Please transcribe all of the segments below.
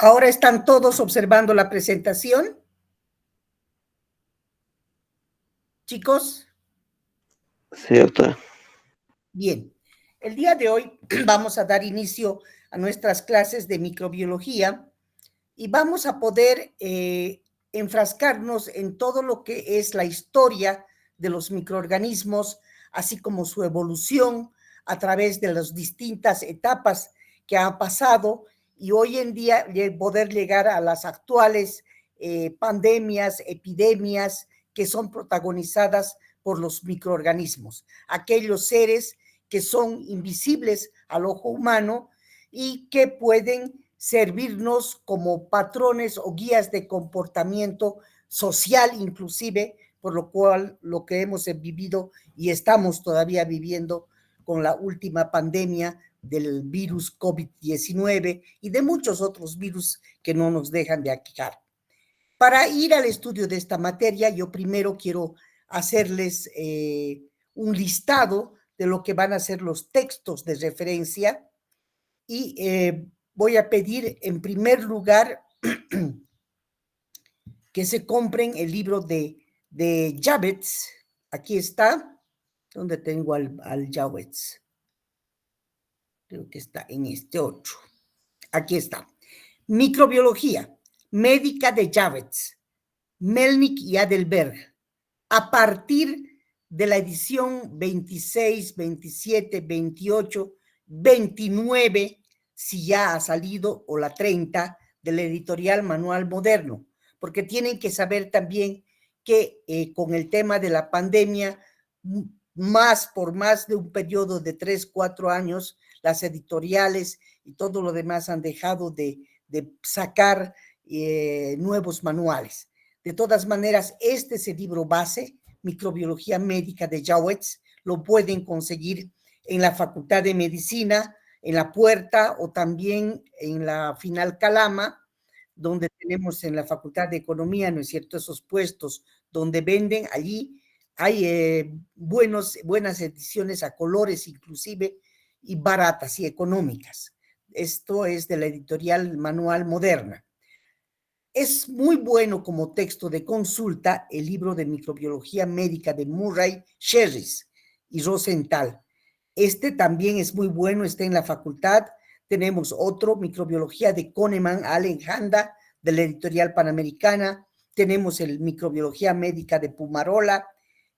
Ahora están todos observando la presentación. Chicos. Sí, doctora. Bien, el día de hoy vamos a dar inicio a nuestras clases de microbiología y vamos a poder enfrascarnos en todo lo que es la historia de los microorganismos, así como su evolución a través de las distintas etapas que han pasado y hoy en día poder llegar a las actuales pandemias, epidemias que son protagonizadas por los microorganismos, aquellos seres que son invisibles al ojo humano y que pueden servirnos como patrones o guías de comportamiento social inclusive, por lo cual lo que hemos vivido y estamos todavía viviendo con la última pandemia del virus COVID-19 y de muchos otros virus que no nos dejan de aquejar. Para ir al estudio de esta materia, yo primero quiero hacerles un listado de lo que van a ser los textos de referencia y voy a pedir en primer lugar que se compren el libro de Jabez. Aquí está, donde tengo al Jabez. Creo que está en este otro. Aquí está. Microbiología médica de Jabez, Melnick y Adelberg. A partir de la edición 26, 27, 28, 29, si ya ha salido, o la 30, de la editorial Manual Moderno, porque tienen que saber también que con el tema de la pandemia, por más de un periodo de 3, 4 años, las editoriales y todo lo demás han dejado de sacar nuevos manuales. De todas maneras, este es el libro base, Microbiología Médica de Jabez, lo pueden conseguir en la Facultad de Medicina, en La Puerta o también en la Final Calama, donde tenemos en la Facultad de Economía, ¿no es cierto?, esos puestos donde venden, allí hay buenas ediciones a colores inclusive y baratas y económicas. Esto es de la editorial Manual Moderna. Es muy bueno como texto de consulta el libro de microbiología médica de Murray, Sherris y Rosenthal. Este también es muy bueno, está en la facultad. Tenemos otro, microbiología de Kahneman, Allen Handa, de la editorial Panamericana. Tenemos el microbiología médica de Pumarola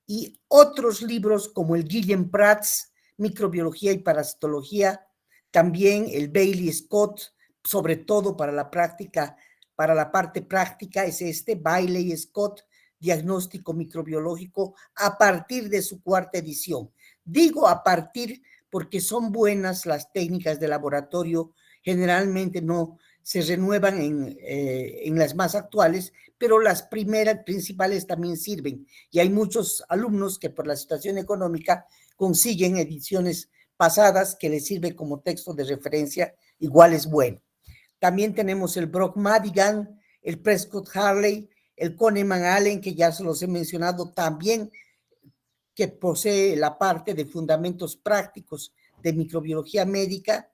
y otros libros como el Guillem Prats, microbiología y parasitología. También el Bailey Scott, sobre todo para la práctica. Para la parte práctica es Bailey Scott, diagnóstico microbiológico, a partir de su 4ª edición. Digo a partir porque son buenas las técnicas de laboratorio, generalmente no se renuevan en las más actuales, pero las principales también sirven. Y hay muchos alumnos que por la situación económica consiguen ediciones pasadas que les sirve como texto de referencia, igual es bueno. También tenemos el Brock Madigan, el Prescott Harley, el Kahneman Allen, que ya se los he mencionado también, que posee la parte de fundamentos prácticos de microbiología médica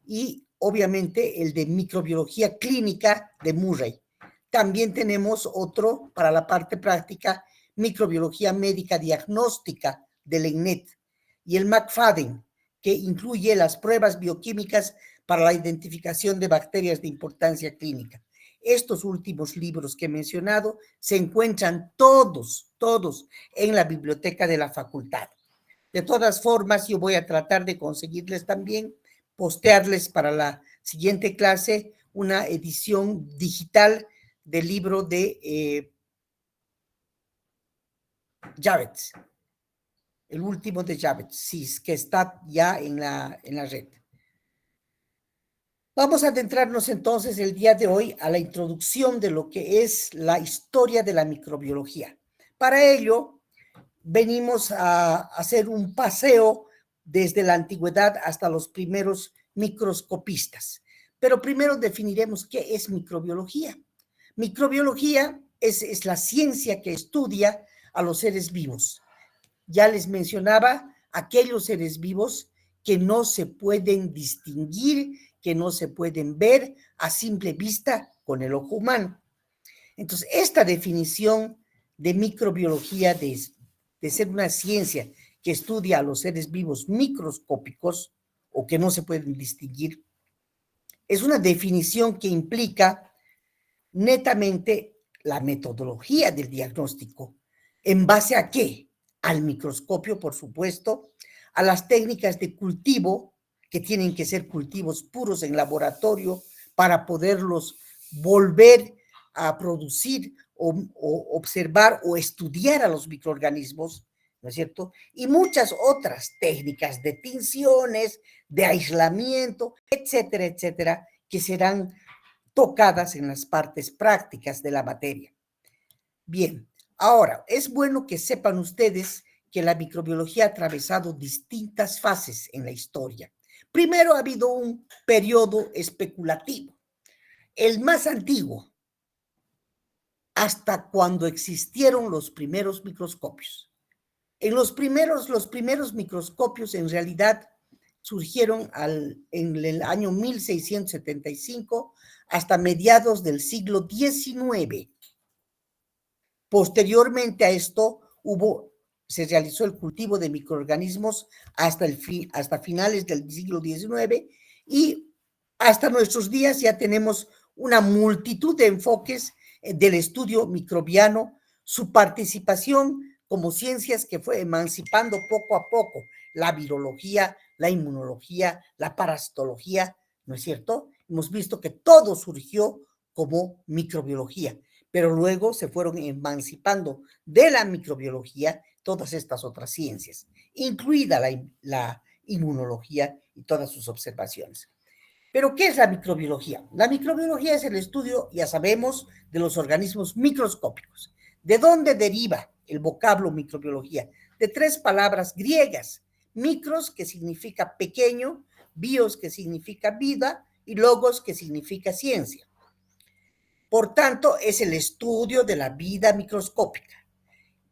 y obviamente el de microbiología clínica de Murray. También tenemos otro para la parte práctica, microbiología médica diagnóstica de Leinet y el McFadden, que incluye las pruebas bioquímicas para la identificación de bacterias de importancia clínica. Estos últimos libros que he mencionado se encuentran todos en la biblioteca de la facultad. De todas formas, yo voy a tratar de conseguirles también, postearles para la siguiente clase una edición digital del libro de Jabez, el último de Jabez, sí, que está ya en la red. Vamos a adentrarnos entonces el día de hoy a la introducción de lo que es la historia de la microbiología. Para ello, venimos a hacer un paseo desde la antigüedad hasta los primeros microscopistas. Pero primero definiremos qué es microbiología. Microbiología es la ciencia que estudia a los seres vivos. Ya les mencionaba aquellos seres vivos que no se pueden distinguir, que no se pueden ver a simple vista con el ojo humano. Entonces, esta definición de microbiología, de ser una ciencia que estudia a los seres vivos microscópicos o que no se pueden distinguir, es una definición que implica netamente la metodología del diagnóstico. ¿En base a qué? Al microscopio, por supuesto, a las técnicas de cultivo, que tienen que ser cultivos puros en laboratorio para poderlos volver a producir o observar o estudiar a los microorganismos, ¿no es cierto? Y muchas otras técnicas de tinciones, de aislamiento, etcétera, etcétera, que serán tocadas en las partes prácticas de la materia. Bien, ahora, es bueno que sepan ustedes que la microbiología ha atravesado distintas fases en la historia. Primero ha habido un periodo especulativo, el más antiguo, hasta cuando existieron los primeros microscopios. En los primeros microscopios en realidad surgieron en el año 1675 hasta mediados del siglo XIX. Posteriormente a esto se realizó el cultivo de microorganismos hasta finales del siglo XIX y hasta nuestros días ya tenemos una multitud de enfoques del estudio microbiano, su participación como ciencias que fue emancipando poco a poco la virología, la inmunología, la parasitología, ¿no es cierto? Hemos visto que todo surgió como microbiología, pero luego se fueron emancipando de la microbiología todas estas otras ciencias, incluida la inmunología y todas sus observaciones. Pero, ¿qué es la microbiología? La microbiología es el estudio, ya sabemos, de los organismos microscópicos. ¿De dónde deriva el vocablo microbiología? De tres palabras griegas: micros, que significa pequeño; bios, que significa vida; y logos, que significa ciencia. Por tanto, es el estudio de la vida microscópica.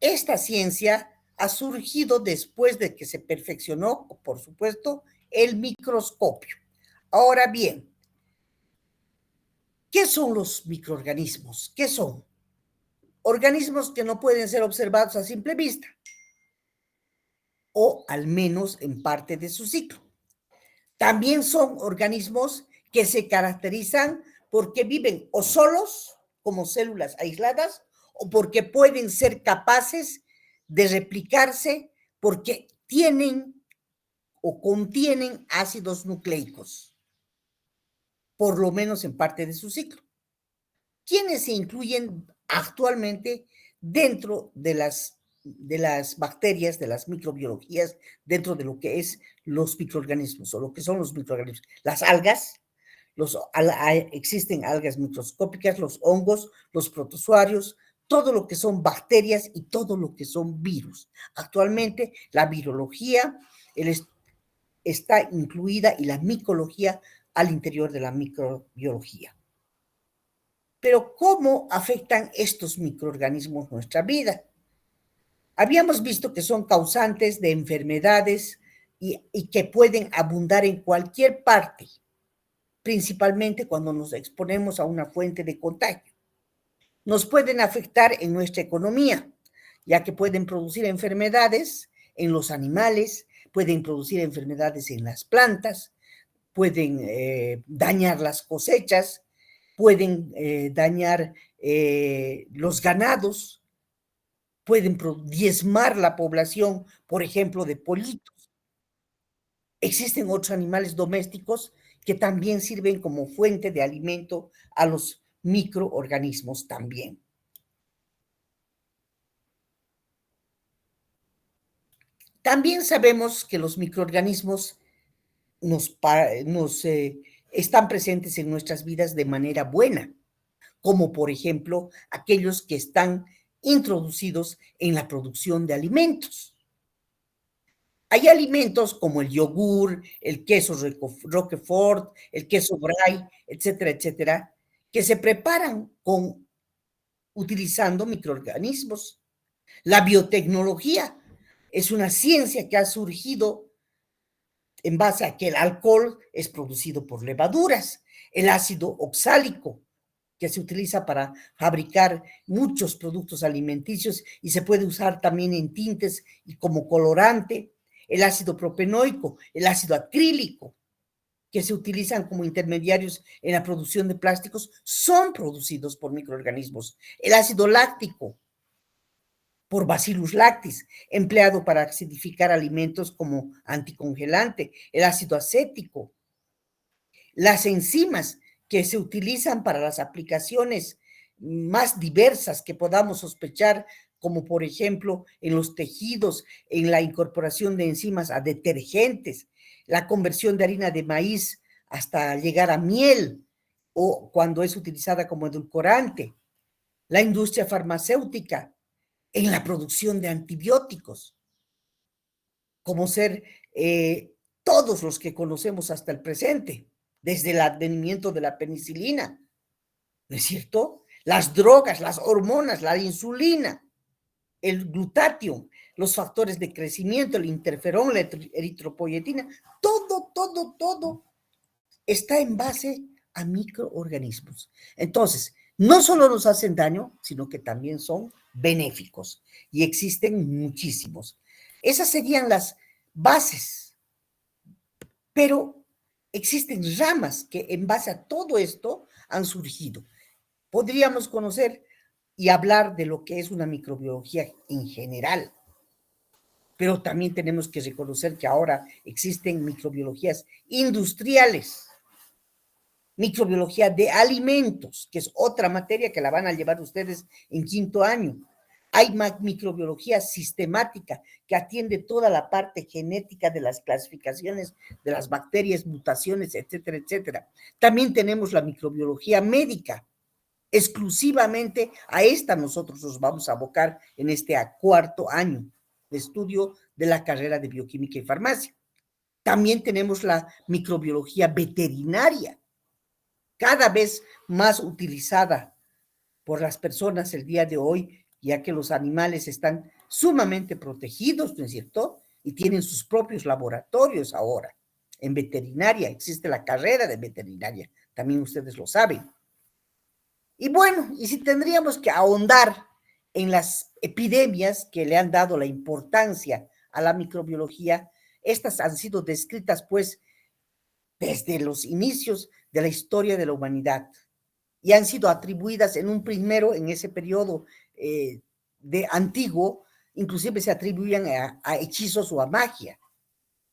Esta ciencia ha surgido después de que se perfeccionó, por supuesto, el microscopio. Ahora bien, ¿qué son los microorganismos? ¿Qué son? Organismos que no pueden ser observados a simple vista, o al menos en parte de su ciclo. También son organismos que se caracterizan porque viven o solos, como células aisladas, o porque pueden ser capaces de replicarse porque tienen o contienen ácidos nucleicos, por lo menos en parte de su ciclo. ¿Quiénes se incluyen actualmente dentro de las bacterias, de las microbiologías, dentro de lo que es los microorganismos o lo que son los microorganismos? Las algas, existen algas microscópicas, los hongos, los protozoarios, todo lo que son bacterias y todo lo que son virus. Actualmente la virología está incluida y la micología al interior de la microbiología. Pero, ¿cómo afectan estos microorganismos nuestra vida? Habíamos visto que son causantes de enfermedades y que pueden abundar en cualquier parte, principalmente cuando nos exponemos a una fuente de contagio. Nos pueden afectar en nuestra economía, ya que pueden producir enfermedades en los animales, pueden producir enfermedades en las plantas, pueden dañar las cosechas, pueden dañar los ganados, pueden diezmar la población, por ejemplo, de politos. Existen otros animales domésticos que también sirven como fuente de alimento a los microorganismos también. También sabemos que los microorganismos están presentes en nuestras vidas de manera buena, como por ejemplo aquellos que están introducidos en la producción de alimentos. Hay alimentos como el yogur, el queso Roquefort, el queso Brie, etcétera, etcétera, que se preparan utilizando microorganismos. La biotecnología es una ciencia que ha surgido en base a que el alcohol es producido por levaduras, el ácido oxálico, que se utiliza para fabricar muchos productos alimenticios y se puede usar también en tintes y como colorante, el ácido propenoico, el ácido acrílico, que se utilizan como intermediarios en la producción de plásticos, son producidos por microorganismos. El ácido láctico, por Bacillus lactis, empleado para acidificar alimentos como anticongelante, el ácido acético, las enzimas que se utilizan para las aplicaciones más diversas que podamos sospechar, como por ejemplo en los tejidos, en la incorporación de enzimas a detergentes, la conversión de harina de maíz hasta llegar a miel o cuando es utilizada como edulcorante, la industria farmacéutica en la producción de antibióticos, como ser todos los que conocemos hasta el presente, desde el advenimiento de la penicilina, ¿no es cierto? Las drogas, las hormonas, la insulina, el glutatión, los factores de crecimiento, el interferón, la eritropoyetina, todo está en base a microorganismos. Entonces, no solo nos hacen daño, sino que también son benéficos y existen muchísimos. Esas serían las bases, pero existen ramas que en base a todo esto han surgido. Podríamos conocer y hablar de lo que es una microbiología en general, pero también tenemos que reconocer que ahora existen microbiologías industriales, microbiología de alimentos, que es otra materia que la van a llevar ustedes en quinto año. Hay microbiología sistemática que atiende toda la parte genética de las clasificaciones de las bacterias, mutaciones, etcétera, etcétera. También tenemos la microbiología médica. Exclusivamente a esta nosotros nos vamos a abocar en este cuarto año de estudio de la carrera de bioquímica y farmacia. También tenemos la microbiología veterinaria, cada vez más utilizada por las personas el día de hoy, ya que los animales están sumamente protegidos, ¿no es cierto? Y tienen sus propios laboratorios ahora. En veterinaria existe la carrera de veterinaria, también ustedes lo saben. Y bueno, y si tendríamos que ahondar en las epidemias que le han dado la importancia a la microbiología, estas han sido descritas pues desde los inicios de la historia de la humanidad y han sido atribuidas en un primero, en ese periodo de antiguo, inclusive se atribuían a hechizos o a magia,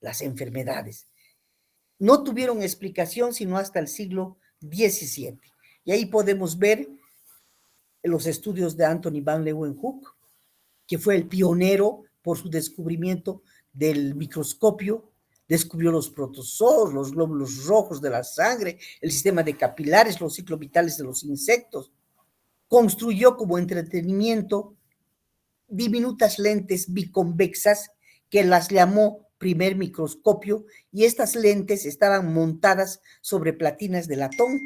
las enfermedades. No tuvieron explicación sino hasta el siglo XVII. Y ahí podemos ver los estudios de Anthony van Leeuwenhoek, que fue el pionero por su descubrimiento del microscopio, descubrió los protozoos, los glóbulos rojos de la sangre, el sistema de capilares, los ciclos vitales de los insectos. Construyó como entretenimiento diminutas lentes biconvexas que las llamó primer microscopio, y estas lentes estaban montadas sobre platinas de latón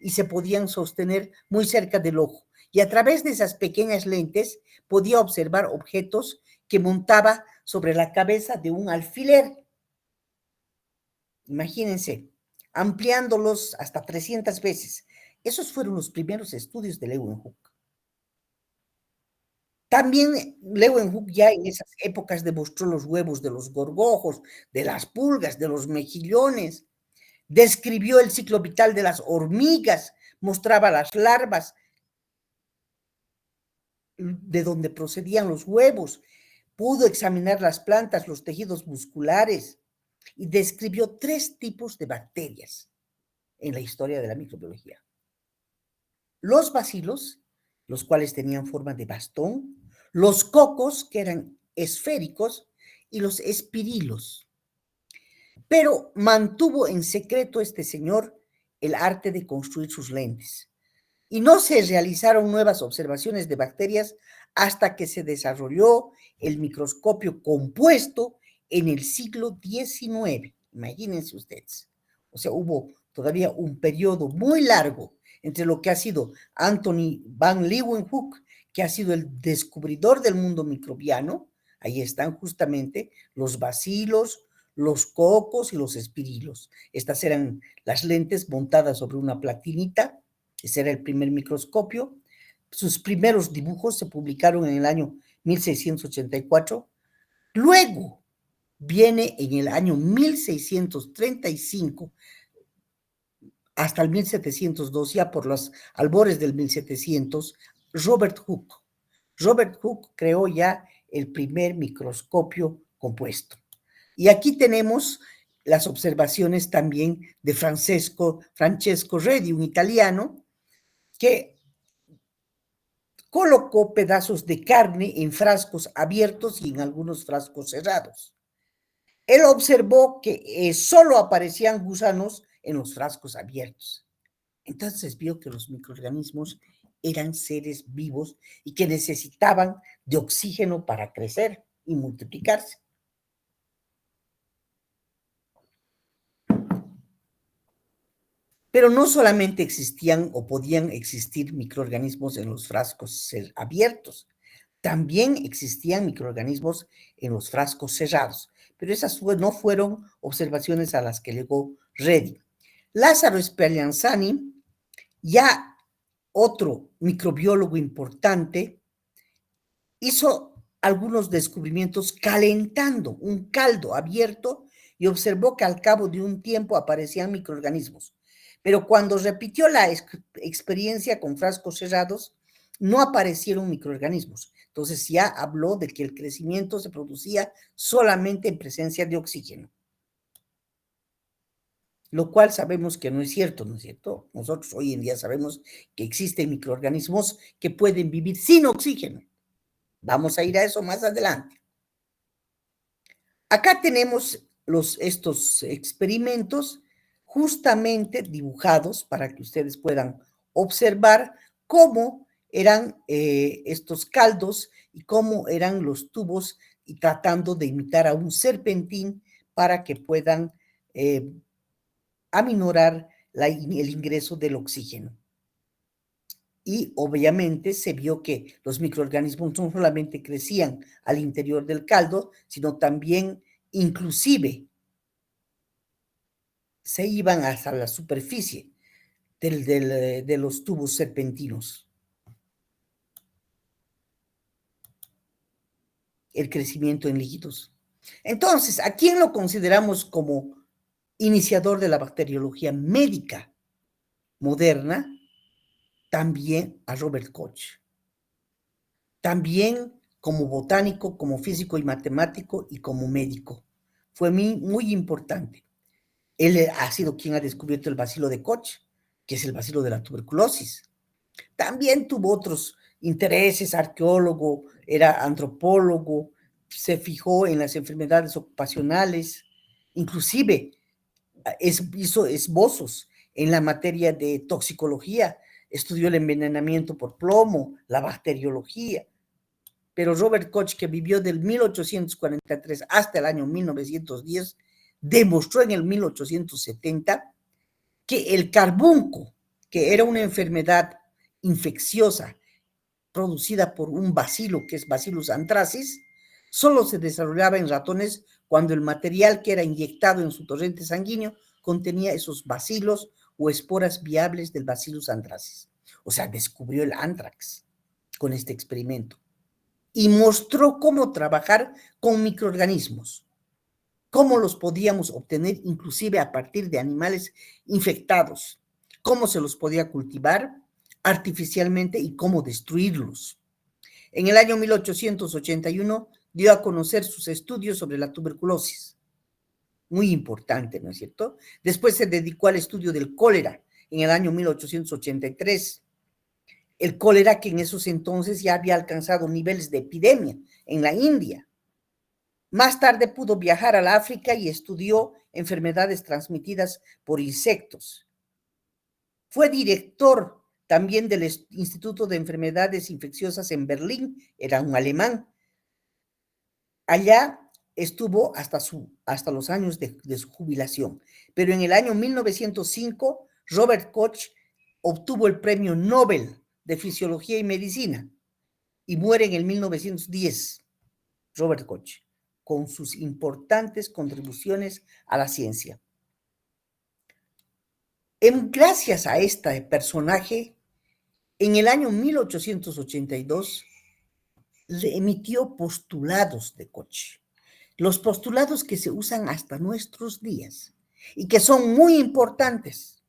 y se podían sostener muy cerca del ojo. Y a través de esas pequeñas lentes podía observar objetos que montaba sobre la cabeza de un alfiler. Imagínense, ampliándolos hasta 300 veces. Esos fueron los primeros estudios de Leeuwenhoek. También Leeuwenhoek ya en esas épocas demostró los huevos de los gorgojos, de las pulgas, de los mejillones. Describió el ciclo vital de las hormigas, mostraba las larvas de donde procedían los huevos, pudo examinar las plantas, los tejidos musculares y describió 3 tipos de bacterias en la historia de la microbiología. Los bacilos, los cuales tenían forma de bastón, los cocos, que eran esféricos, y los espirilos. Pero mantuvo en secreto este señor el arte de construir sus lentes. Y no se realizaron nuevas observaciones de bacterias hasta que se desarrolló el microscopio compuesto en el siglo XIX. Imagínense ustedes. O sea, hubo todavía un periodo muy largo entre lo que ha sido Anthony van Leeuwenhoek, que ha sido el descubridor del mundo microbiano. Ahí están justamente los bacilos, los cocos y los espirilos. Estas eran las lentes montadas sobre una platinita. Ese era el primer microscopio. Sus primeros dibujos se publicaron en el año 1684. Luego viene en el año 1635 hasta el 1702, ya por los albores del 1700, Robert Hooke. Robert Hooke creó ya el primer microscopio compuesto. Y aquí tenemos las observaciones también de Francesco Redi, un italiano, que colocó pedazos de carne en frascos abiertos y en algunos frascos cerrados. Él observó que solo aparecían gusanos en los frascos abiertos. Entonces vio que los microorganismos eran seres vivos y que necesitaban de oxígeno para crecer y multiplicarse. Pero no solamente existían o podían existir microorganismos en los frascos abiertos, también existían microorganismos en los frascos cerrados, pero esas no fueron observaciones a las que llegó Redi. Lázaro Spallanzani, ya otro microbiólogo importante, hizo algunos descubrimientos calentando un caldo abierto y observó que al cabo de un tiempo aparecían microorganismos. Pero cuando repitió la experiencia con frascos cerrados, no aparecieron microorganismos. Entonces ya habló de que el crecimiento se producía solamente en presencia de oxígeno. Lo cual sabemos que no es cierto, ¿no es cierto? Nosotros hoy en día sabemos que existen microorganismos que pueden vivir sin oxígeno. Vamos a ir a eso más adelante. Acá tenemos estos experimentos justamente dibujados para que ustedes puedan observar cómo eran estos caldos y cómo eran los tubos, y tratando de imitar a un serpentín para que puedan aminorar el ingreso del oxígeno. Y obviamente se vio que los microorganismos no solamente crecían al interior del caldo, sino también, inclusive, se iban hasta la superficie de los tubos serpentinos. El crecimiento en líquidos. Entonces, ¿a quién lo consideramos como iniciador de la bacteriología médica moderna? También a Robert Koch. También como botánico, como físico y matemático y como médico. Fue muy importante. Él ha sido quien ha descubierto el bacilo de Koch, que es el bacilo de la tuberculosis. También tuvo otros intereses, arqueólogo, era antropólogo, se fijó en las enfermedades ocupacionales, inclusive hizo esbozos en la materia de toxicología, estudió el envenenamiento por plomo, la bacteriología. Pero Robert Koch, que vivió del 1843 hasta el año 1910, demostró en el 1870 que el carbunco, que era una enfermedad infecciosa producida por un bacilo, que es Bacillus anthracis, solo se desarrollaba en ratones cuando el material que era inyectado en su torrente sanguíneo contenía esos bacilos o esporas viables del Bacillus anthracis. O sea, descubrió el anthrax con este experimento y mostró cómo trabajar con microorganismos, cómo los podíamos obtener inclusive a partir de animales infectados, cómo se los podía cultivar artificialmente y cómo destruirlos. En el año 1881 dio a conocer sus estudios sobre la tuberculosis. Muy importante, ¿no es cierto? Después se dedicó al estudio del cólera en el año 1883. El cólera que en esos entonces ya había alcanzado niveles de epidemia en la India. Más tarde pudo viajar al África y estudió enfermedades transmitidas por insectos. Fue director también del Instituto de Enfermedades Infecciosas en Berlín, era un alemán. Allá estuvo hasta los años de su jubilación. Pero en el año 1905, Robert Koch obtuvo el premio Nobel de Fisiología y Medicina y muere en el 1910, Robert Koch, con sus importantes contribuciones a la ciencia. Gracias a este personaje, en el año 1882, le emitió postulados de Koch. Los postulados que se usan hasta nuestros días y que son muy importantes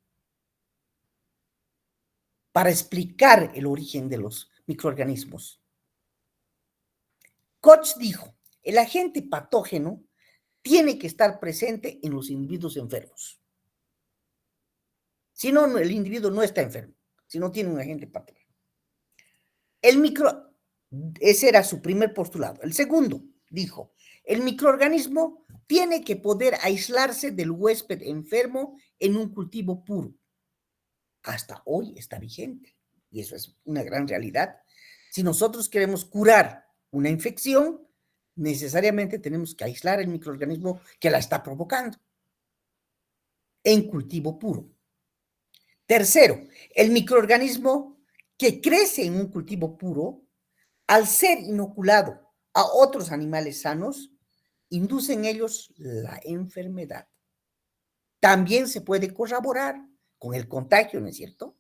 para explicar el origen de los microorganismos. Koch dijo, el agente patógeno tiene que estar presente en los individuos enfermos. Si no, el individuo no está enfermo, si no tiene un agente patógeno. Ese era su primer postulado. El segundo, dijo, el microorganismo tiene que poder aislarse del huésped enfermo en un cultivo puro. Hasta hoy está vigente, y eso es una gran realidad. Si nosotros queremos curar una infección, necesariamente tenemos que aislar el microorganismo que la está provocando en cultivo puro. Tercero, el microorganismo que crece en un cultivo puro, al ser inoculado a otros animales sanos, induce en ellos la enfermedad. También se puede corroborar con el contagio, ¿no es cierto?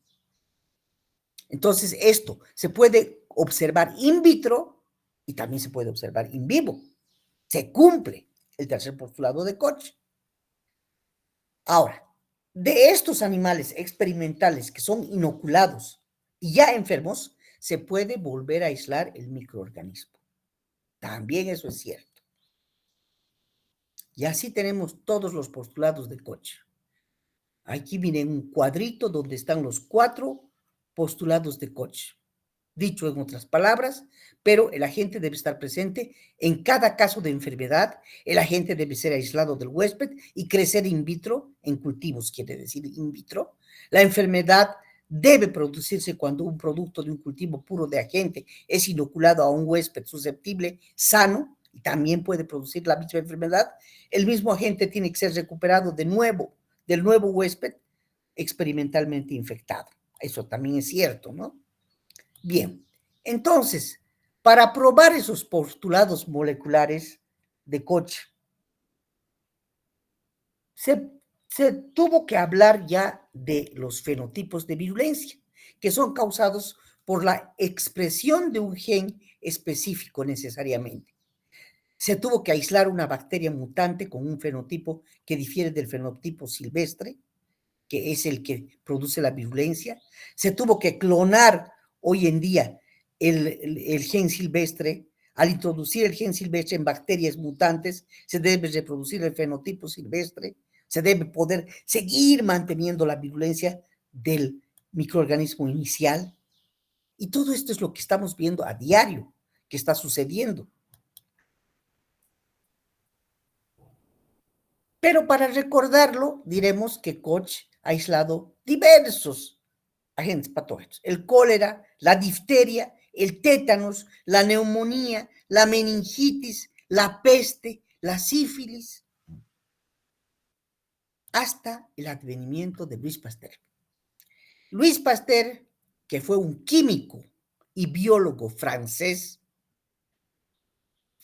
Entonces, esto se puede observar in vitro y también se puede observar in vivo. Se cumple el tercer postulado de Koch. Ahora, de estos animales experimentales que son inoculados y ya enfermos, se puede volver a aislar el microorganismo. También eso es cierto. Y así tenemos todos los postulados de Koch. Aquí miren un cuadrito donde están los 4 postulados de Koch. Dicho en otras palabras, pero el agente debe estar presente en cada caso de enfermedad, el agente debe ser aislado del huésped y crecer in vitro, en cultivos quiere decir in vitro. La enfermedad debe producirse cuando un producto de un cultivo puro de agente es inoculado a un huésped susceptible, sano, y también puede producir la misma enfermedad. El mismo agente tiene que ser recuperado de nuevo, del nuevo huésped experimentalmente infectado. Eso también es cierto, ¿no? Bien, entonces, para probar esos postulados moleculares de Koch, se tuvo que hablar ya de los fenotipos de virulencia, que son causados por la expresión de un gen específico necesariamente. Se tuvo que aislar una bacteria mutante con un fenotipo que difiere del fenotipo silvestre, que es el que produce la virulencia. Se tuvo que clonar hoy en día el gen silvestre. Al introducir el gen silvestre en bacterias mutantes, se debe reproducir el fenotipo silvestre, se debe poder seguir manteniendo la virulencia del microorganismo inicial. Y todo esto es lo que estamos viendo a diario, que está sucediendo. Pero para recordarlo, diremos que Koch ha aislado diversos agentes patógenos: el cólera, la difteria, el tétanos, la neumonía, la meningitis, la peste, la sífilis, hasta el advenimiento de Louis Pasteur. Louis Pasteur, que fue un químico y biólogo francés,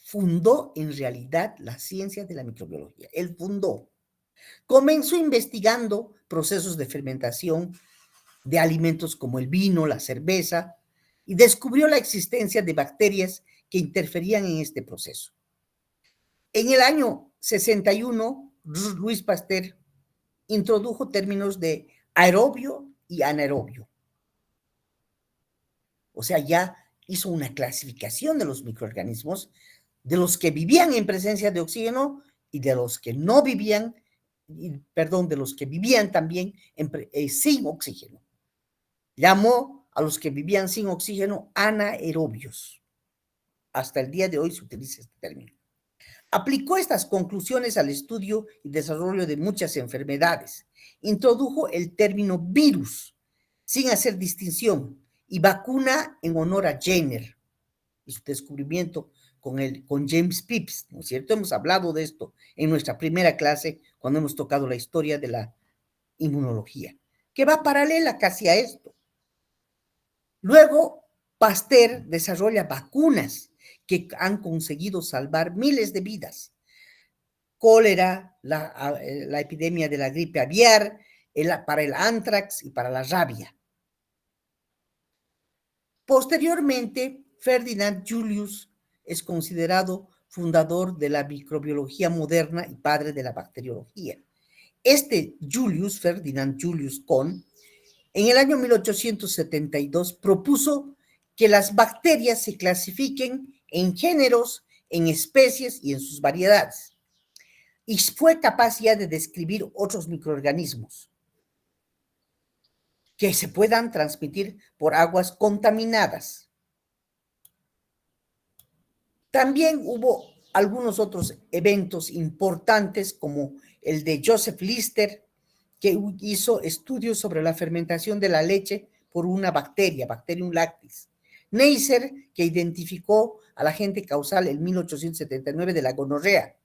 fundó en realidad la ciencia de la microbiología. Él fundó. Comenzó investigando procesos de fermentación de alimentos como el vino, la cerveza, y descubrió la existencia de bacterias que interferían en este proceso. En el año 61, Louis Pasteur introdujo términos de aerobio y anaerobio. O sea, ya hizo una clasificación de los microorganismos, de los que vivían en presencia de oxígeno y de los que no vivían, de los que vivían también sin oxígeno. Llamó a los que vivían sin oxígeno anaerobios. Hasta el día de hoy se utiliza este término. Aplicó estas conclusiones al estudio y desarrollo de muchas enfermedades. Introdujo el término virus, sin hacer distinción, y vacuna en honor a Jenner y su descubrimiento con James Pepys, ¿no es cierto? Hemos hablado de esto en nuestra primera clase cuando hemos tocado la historia de la inmunología, que va paralela casi a esto. Luego, Pasteur desarrolla vacunas que han conseguido salvar miles de vidas. Cólera, la epidemia de la gripe aviar, para el anthrax y para la rabia. Posteriormente, Ferdinand Julius es considerado fundador de la microbiología moderna y padre de la bacteriología. Este Julius, Ferdinand Julius Kohn, en el año 1872 propuso que las bacterias se clasifiquen en géneros, en especies y en sus variedades. Y fue capaz ya de describir otros microorganismos que se puedan transmitir por aguas contaminadas. También hubo algunos otros eventos importantes, como el de Joseph Lister, que hizo estudios sobre la fermentación de la leche por una bacteria, Bacterium lactis. Neisser, que identificó al agente causal en 1879 de la gonorrea.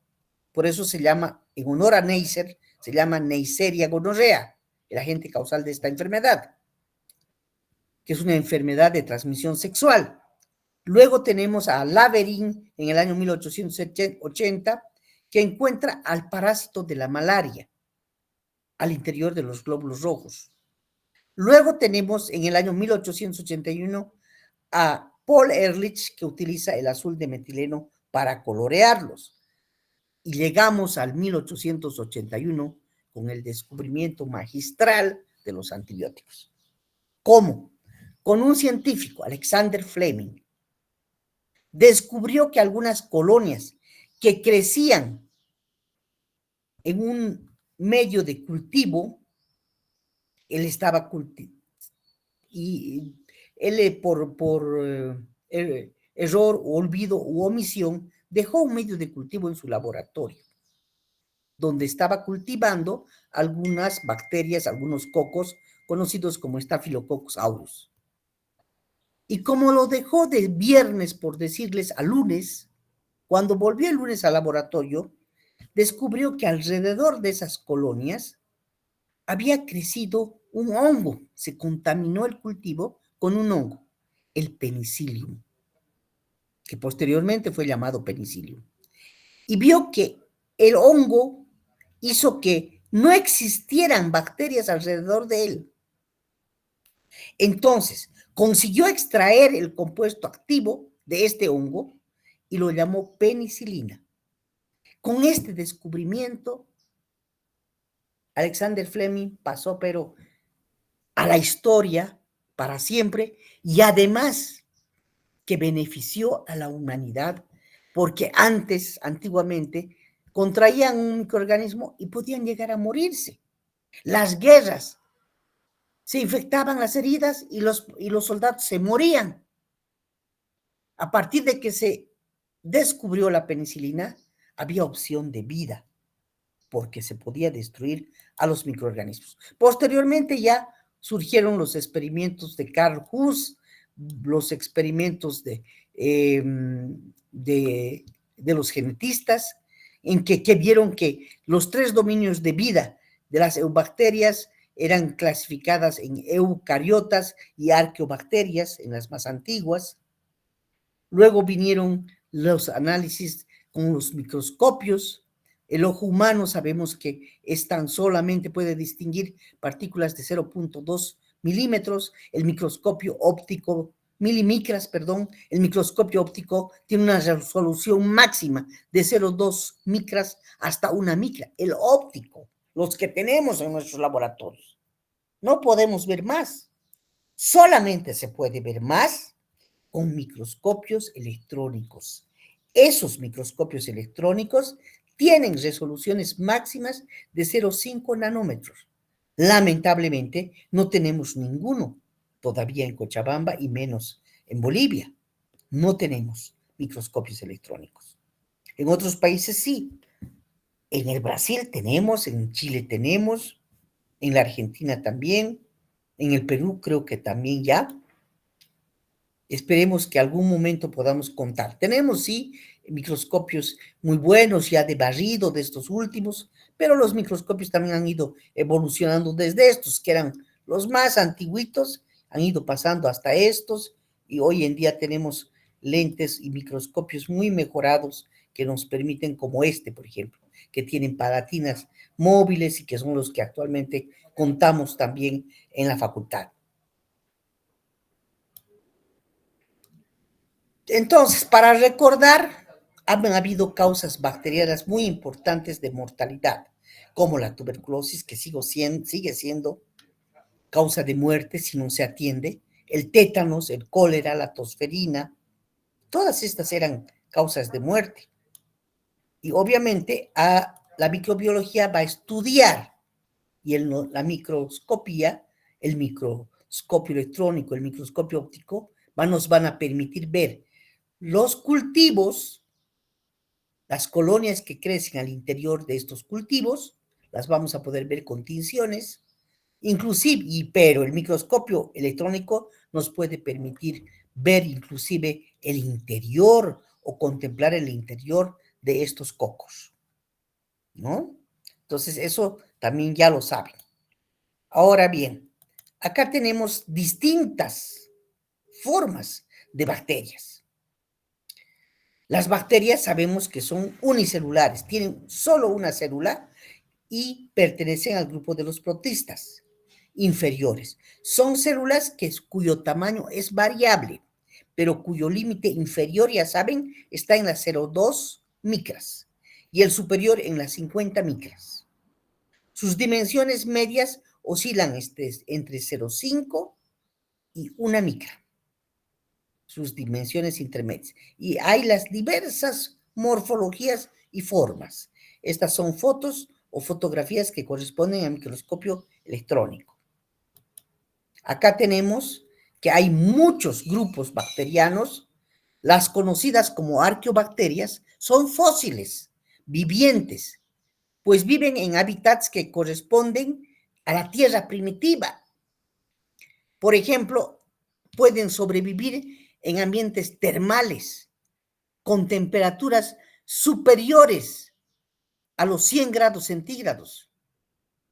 Por eso se llama, en honor a Neisser, se llama Neisseria gonorrea, el agente causal de esta enfermedad, que es una enfermedad de transmisión sexual. Luego tenemos a Laverin en el año 1880, que encuentra al parásito de la malaria al interior de los glóbulos rojos. Luego tenemos en el año 1881 a Paul Ehrlich, que utiliza el azul de metileno para colorearlos. Y llegamos al 1881 con el descubrimiento magistral de los antibióticos. ¿Cómo? Con un científico, Alexander Fleming, descubrió que algunas colonias que crecían en un medio de cultivo, él estaba y él por error, olvido u omisión, dejó un medio de cultivo en su laboratorio, donde estaba cultivando algunas bacterias, algunos cocos, conocidos como Staphylococcus aureus. Y como lo dejó de viernes, por decirles, a lunes, cuando volvió el lunes al laboratorio, descubrió que alrededor de esas colonias había crecido un hongo. Se contaminó el cultivo con un hongo, el penicillium, que posteriormente fue llamado penicillium. Y vio que el hongo hizo que no existieran bacterias alrededor de él. Entonces, consiguió extraer el compuesto activo de este hongo y lo llamó penicilina. Con este descubrimiento, Alexander Fleming pasó, pero a la historia para siempre, y además que benefició a la humanidad, porque antiguamente, contraían un microorganismo y podían llegar a morirse. Las guerras, se infectaban las heridas y los soldados se morían. A partir de que se descubrió la penicilina, había opción de vida, porque se podía destruir a los microorganismos. Posteriormente ya surgieron los experimentos de Carl Huss, los experimentos de los genetistas, en que vieron que los 3 dominios de vida de las eubacterias eran clasificadas en eucariotas y arqueobacterias, en las más antiguas. Luego vinieron los análisis con los microscopios. El ojo humano sabemos que solamente puede distinguir partículas de 0.2 milímetros. El microscopio óptico, milimicras, perdón, el microscopio óptico tiene una resolución máxima de 0.2 micras hasta 1 micra. El óptico, los que tenemos en nuestros laboratorios. No podemos ver más. Solamente se puede ver más con microscopios electrónicos. Esos microscopios electrónicos tienen resoluciones máximas de 0.5 nanómetros. Lamentablemente, no tenemos ninguno todavía en Cochabamba y menos en Bolivia. No tenemos microscopios electrónicos. En otros países sí. En el Brasil tenemos, en Chile tenemos, en la Argentina también, en el Perú creo que también ya. Esperemos que algún momento podamos contar. Tenemos, sí, microscopios muy buenos ya de barrido de estos últimos, pero los microscopios también han ido evolucionando desde estos, que eran los más antiguitos, han ido pasando hasta estos, y hoy en día tenemos lentes y microscopios muy mejorados que nos permiten, como este, por ejemplo, que tienen palatinas móviles y que son los que actualmente contamos también en la facultad. Entonces, para recordar, han habido causas bacterianas muy importantes de mortalidad, como la tuberculosis, que sigue siendo causa de muerte si no se atiende, el tétanos, el cólera, la tosferina, todas estas eran causas de muerte. Y obviamente la microbiología va a estudiar, y la microscopía, el microscopio electrónico, el microscopio óptico, nos van a permitir ver los cultivos, las colonias que crecen al interior de estos cultivos, las vamos a poder ver con tinciones, inclusive, pero el microscopio electrónico nos puede permitir ver inclusive el interior o contemplar el interior de estos cocos, ¿no? Entonces, eso también ya lo saben. Ahora bien, acá tenemos distintas formas de bacterias. Las bacterias sabemos que son unicelulares, tienen solo una célula y pertenecen al grupo de los protistas inferiores. Son células cuyo tamaño es variable, pero cuyo límite inferior, ya saben, está en las 0,2 micras y el superior en las 50 micras. Sus dimensiones medias oscilan entre 0,5 y 1 micra. Sus dimensiones intermedias. Y hay las diversas morfologías y formas. Estas son fotos o fotografías que corresponden al microscopio electrónico. Acá tenemos que hay muchos grupos bacterianos. Las conocidas como arqueobacterias son fósiles, vivientes, pues viven en hábitats que corresponden a la tierra primitiva. Por ejemplo, pueden sobrevivir en ambientes termales con temperaturas superiores a los 100 grados centígrados.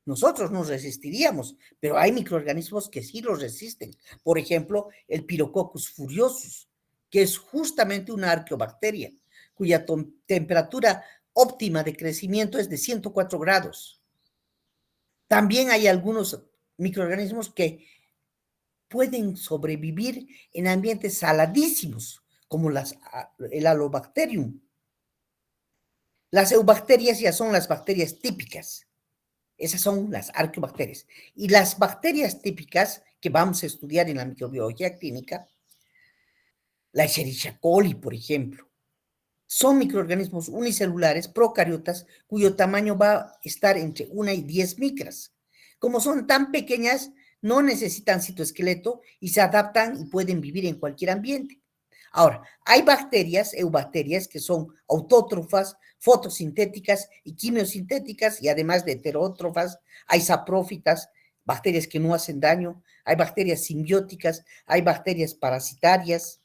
Nosotros nos resistiríamos, pero hay microorganismos que sí los resisten. Por ejemplo, el Pirococcus furiosus, que es justamente una arqueobacteria, cuya temperatura óptima de crecimiento es de 104 grados. También hay algunos microorganismos que pueden sobrevivir en ambientes saladísimos, como el Halobacterium. Las eubacterias ya son las bacterias típicas. Esas son las arqueobacterias. Y las bacterias típicas que vamos a estudiar en la microbiología clínica, la Escherichia coli, por ejemplo, son microorganismos unicelulares procariotas cuyo tamaño va a estar entre 1 y 10 micras. Como son tan pequeñas, no necesitan citoesqueleto y se adaptan y pueden vivir en cualquier ambiente. Ahora, hay bacterias, eubacterias, que son autótrofas, fotosintéticas y quimiosintéticas, y además de heterótrofas, hay saprófitas, bacterias que no hacen daño, hay bacterias simbióticas, hay bacterias parasitarias,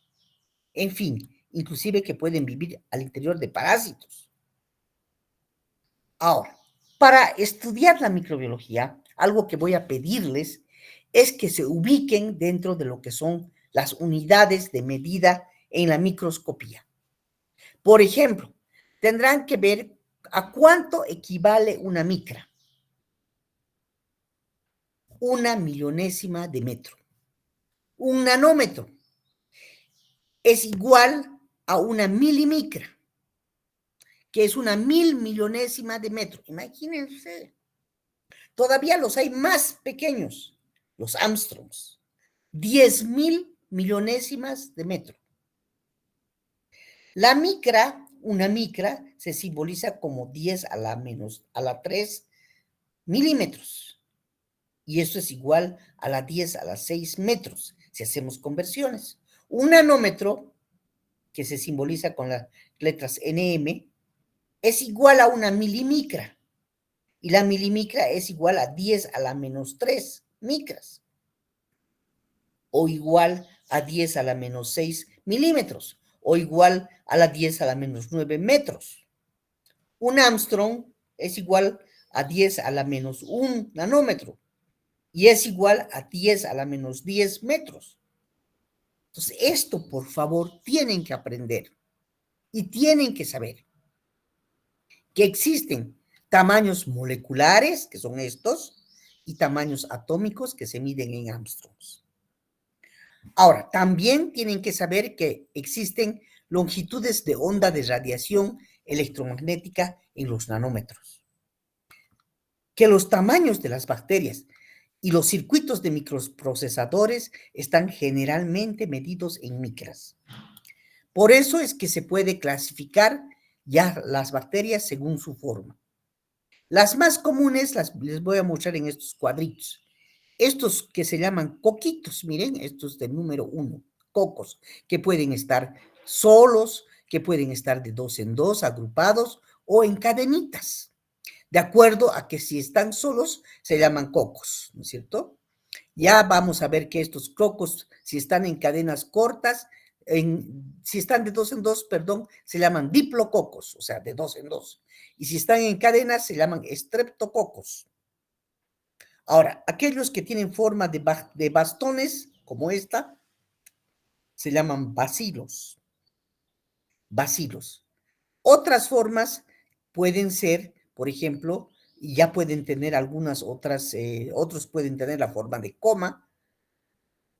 en fin, inclusive que pueden vivir al interior de parásitos. Ahora, para estudiar la microbiología, algo que voy a pedirles es que se ubiquen dentro de lo que son las unidades de medida en la microscopía. Por ejemplo, tendrán que ver a cuánto equivale una micra. 1/1000ª de metro. Un nanómetro es igual a 1 milimicra, que es 1/1000 millonésima de metro. Imagínense. Todavía los hay más pequeños, los Armstrongs. 10.000 millonésimas de metro. La micra, una micra, se simboliza como 10 a la 3 milímetros. Y eso es igual a la 10 a la 6 metros, si hacemos conversiones. Un nanómetro, que se simboliza con las letras NM, es igual a 1 milimicra. Y la milimicra es igual a 10 a la -3 micras. O igual a 10 a la -6 milímetros. O igual a la 10 a la -9 metros. Un Armstrong es igual a 10 a la -1 nanómetro. Y es igual a 10 a la -10 metros. Entonces, esto, por favor, tienen que aprender y tienen que saber que existen tamaños moleculares, que son estos, y tamaños atómicos que se miden en angstroms. Ahora, también tienen que saber que existen longitudes de onda de radiación electromagnética en los nanómetros. Que los tamaños de las bacterias y los circuitos de microprocesadores están generalmente medidos en micras. Por eso es que se puede clasificar ya las bacterias según su forma. Las más comunes les voy a mostrar en estos cuadritos. Estos que se llaman coquitos, miren, estos del número 1, cocos, que pueden estar solos, que pueden estar de 2 en 2, agrupados o en cadenitas. De acuerdo a que si están solos, se llaman cocos, ¿no es cierto? Ya vamos a ver que estos cocos, si están en cadenas cortas, si están de 2 en 2, perdón, se llaman diplococos, o sea, de 2 en 2. Y si están en cadenas, se llaman streptococos. Ahora, aquellos que tienen forma de bastones, como esta, se llaman bacilos. Bacilos. Otras formas pueden ser, por ejemplo, y ya pueden tener algunas otras, otros pueden tener la forma de coma,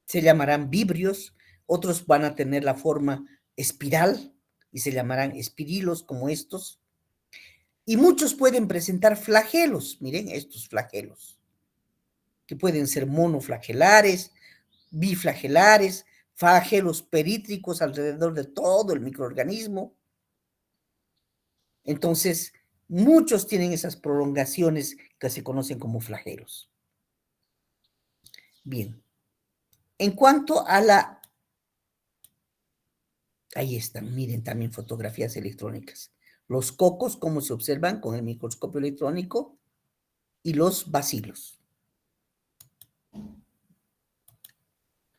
se llamarán vibrios, otros van a tener la forma espiral y se llamarán espirilos como estos, y muchos pueden presentar flagelos, miren estos flagelos, que pueden ser monoflagelares, biflagelares, flagelos perítricos alrededor de todo el microorganismo. Entonces, muchos tienen esas prolongaciones que se conocen como flagelos. Bien. En cuanto a la... Ahí están, miren también fotografías electrónicas. Los cocos, como se observan con el microscopio electrónico, y los bacilos.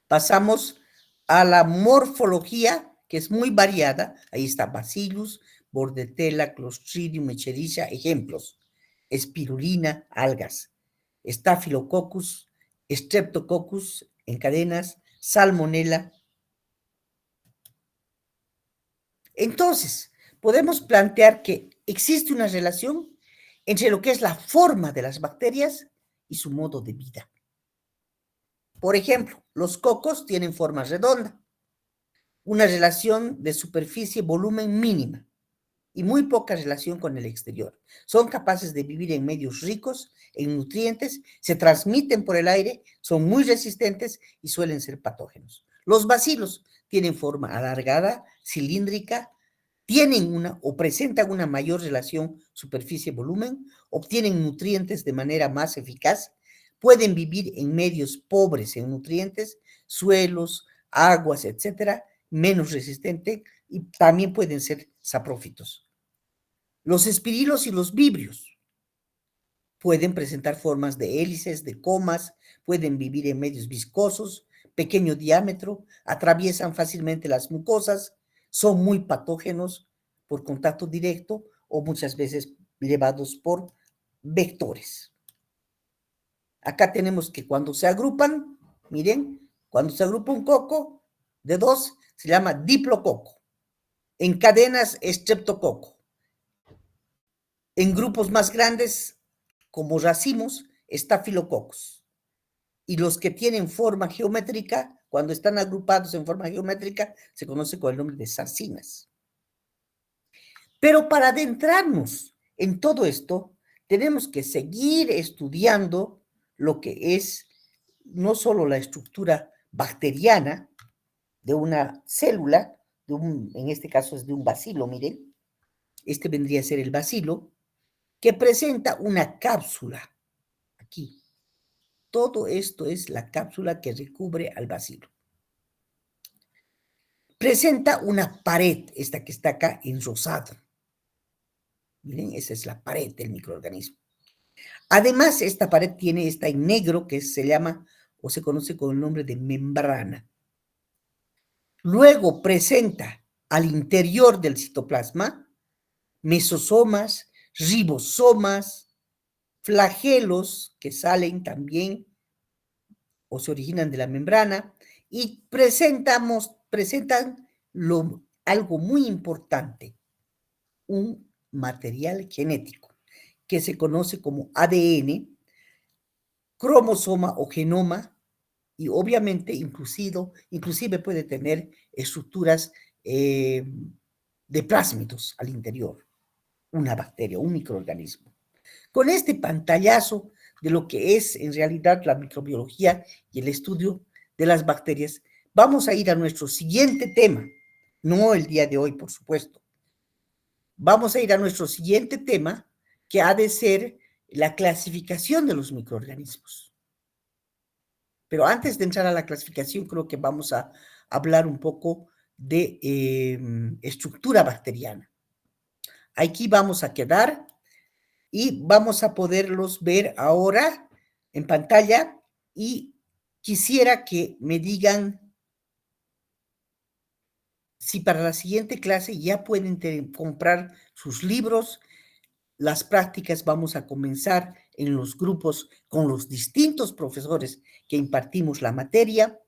Pasamos a la morfología, que es muy variada. Ahí está Bacillus, Bordetella, Clostridium, Escherichia, ejemplos. Espirulina, algas. Staphylococcus, Streptococcus en cadenas, Salmonella. Entonces, podemos plantear que existe una relación entre lo que es la forma de las bacterias y su modo de vida. Por ejemplo, los cocos tienen forma redonda, una relación de superficie-volumen mínima y muy poca relación con el exterior. Son capaces de vivir en medios ricos en nutrientes, se transmiten por el aire, son muy resistentes y suelen ser patógenos. Los bacilos tienen forma alargada, cilíndrica, tienen una o presentan una mayor relación superficie-volumen, obtienen nutrientes de manera más eficaz, pueden vivir en medios pobres en nutrientes, suelos, aguas, etcétera, menos resistente y también pueden ser saprófitos. Los espirilos y los vibrios pueden presentar formas de hélices, de comas, pueden vivir en medios viscosos, pequeño diámetro, atraviesan fácilmente las mucosas, son muy patógenos por contacto directo o muchas veces llevados por vectores. Acá tenemos que cuando se agrupan, miren, cuando se agrupa un coco de 2, se llama diplococo. En cadenas, streptococo. En grupos más grandes, como racimos, estafilococos. Y los que tienen forma geométrica, cuando están agrupados en forma geométrica, se conoce con el nombre de sarcinas. Pero para adentrarnos en todo esto, tenemos que seguir estudiando lo que es no solo la estructura bacteriana de una célula, en este caso es de un bacilo, miren, este vendría a ser el bacilo, que presenta una cápsula, aquí. Todo esto es la cápsula que recubre al bacilo. Presenta una pared, esta que está acá en rosado. Miren, esa es la pared del microorganismo. Además, esta pared tiene esta en negro que se llama o se conoce con el nombre de membrana. Luego presenta al interior del citoplasma mesosomas, ribosomas, flagelos que salen también o se originan de la membrana y presentan algo muy importante, un material genético que se conoce como ADN, cromosoma o genoma, y obviamente inclusive puede tener estructuras de plásmidos al interior, una bacteria, un microorganismo. Con este pantallazo de lo que es en realidad la microbiología y el estudio de las bacterias, vamos a ir a nuestro siguiente tema, no el día de hoy, por supuesto. Vamos a ir a nuestro siguiente tema, que ha de ser la clasificación de los microorganismos. Pero antes de entrar a la clasificación, creo que vamos a hablar un poco de estructura bacteriana. Aquí vamos a quedar y vamos a poderlos ver ahora en pantalla, y quisiera que me digan si para la siguiente clase ya pueden comprar sus libros. Las prácticas vamos a comenzar en los grupos con los distintos profesores que impartimos la materia,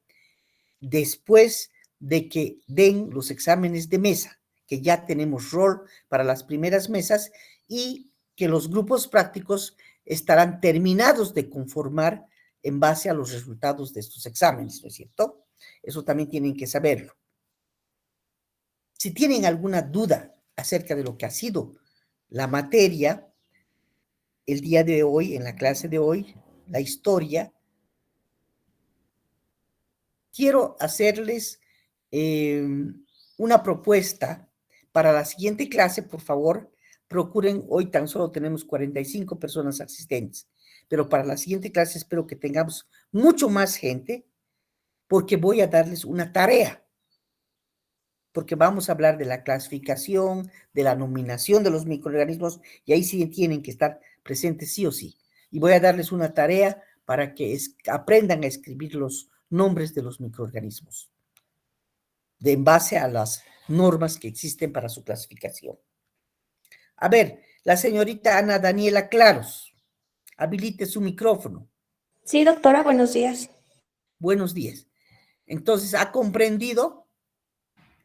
después de que den los exámenes de mesa, que ya tenemos rol para las primeras mesas, y que los grupos prácticos estarán terminados de conformar en base a los resultados de estos exámenes, ¿no es cierto? Eso también tienen que saberlo. Si tienen alguna duda acerca de lo que ha sido la materia, el día de hoy, en la clase de hoy, la historia, quiero hacerles una propuesta para la siguiente clase. Por favor, procuren, hoy tan solo tenemos 45 personas asistentes, pero para la siguiente clase espero que tengamos mucho más gente, porque voy a darles una tarea, porque vamos a hablar de la clasificación, de la nominación de los microorganismos, y ahí sí tienen que estar presentes sí o sí. Y voy a darles una tarea para que aprendan a escribir los nombres de los microorganismos, en base a las normas que existen para su clasificación. A ver, la señorita Ana Daniela Claros, habilite su micrófono. Sí, doctora, buenos días. Buenos días. Entonces, ¿ha comprendido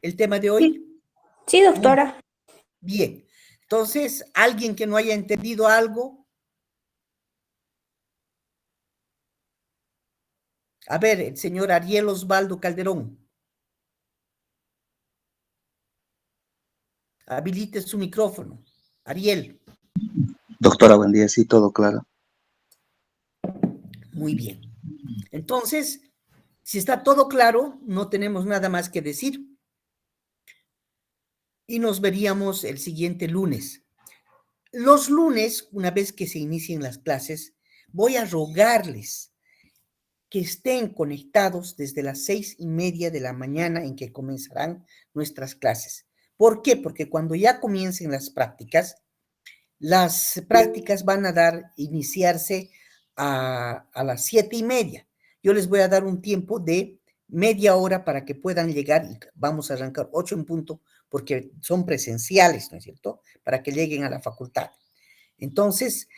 el tema de hoy? Sí, doctora. Bien. Entonces, ¿alguien que no haya entendido algo? A ver, el señor Ariel Osvaldo Calderón. Habilite su micrófono. Ariel. Doctora, buen día, sí, todo claro. Muy bien. Entonces, si está todo claro, no tenemos nada más que decir. Y nos veríamos el siguiente lunes. Los lunes, una vez que se inicien las clases, voy a rogarles que estén conectados desde las 6:30 de la mañana en que comenzarán nuestras clases. ¿Por qué? Porque cuando ya comiencen las prácticas van a iniciarse a las 7:30. Yo les voy a dar un tiempo de media hora para que puedan llegar, y vamos a arrancar 8 en punto, porque son presenciales, ¿no es cierto? Para que lleguen a la facultad. Entonces,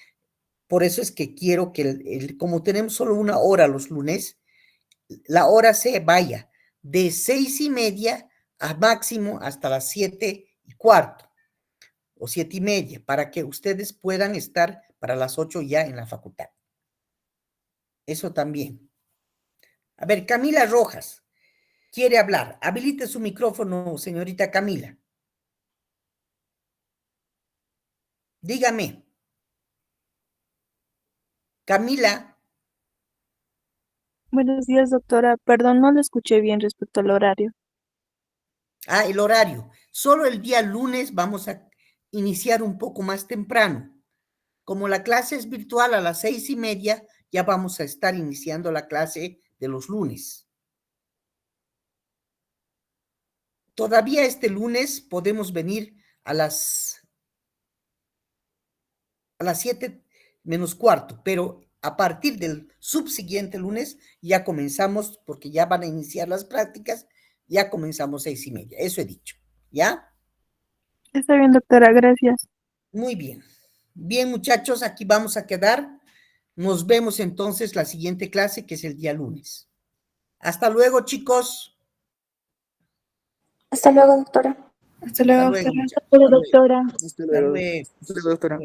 por eso es que quiero que, como tenemos solo una hora los lunes, la hora se vaya de 6:30 a máximo hasta las 7:15 o 7:30, para que ustedes puedan estar para las 8 ya en la facultad. Eso también. A ver, Camila Rojas quiere hablar. Habilite su micrófono, señorita Camila. Dígame. Camila. Buenos días, doctora. Perdón, no lo escuché bien respecto al horario. El horario. Solo el día lunes vamos a iniciar un poco más temprano. Como la clase es virtual a las 6:30, ya vamos a estar iniciando la clase de los lunes. Todavía este lunes podemos venir a las 7:45, pero a partir del subsiguiente lunes ya comenzamos, porque ya van a iniciar las prácticas, ya comenzamos 6:30. Eso he dicho, ¿ya? Está bien, doctora, gracias. Muy bien. Bien, muchachos, aquí vamos a quedar. Nos vemos entonces la siguiente clase, que es el día lunes. Hasta luego, chicos. Hasta luego, doctora. Hasta luego, Hasta luego, doctora. muchachos. Hasta luego, doctora. Hasta luego. Hasta luego, doctora.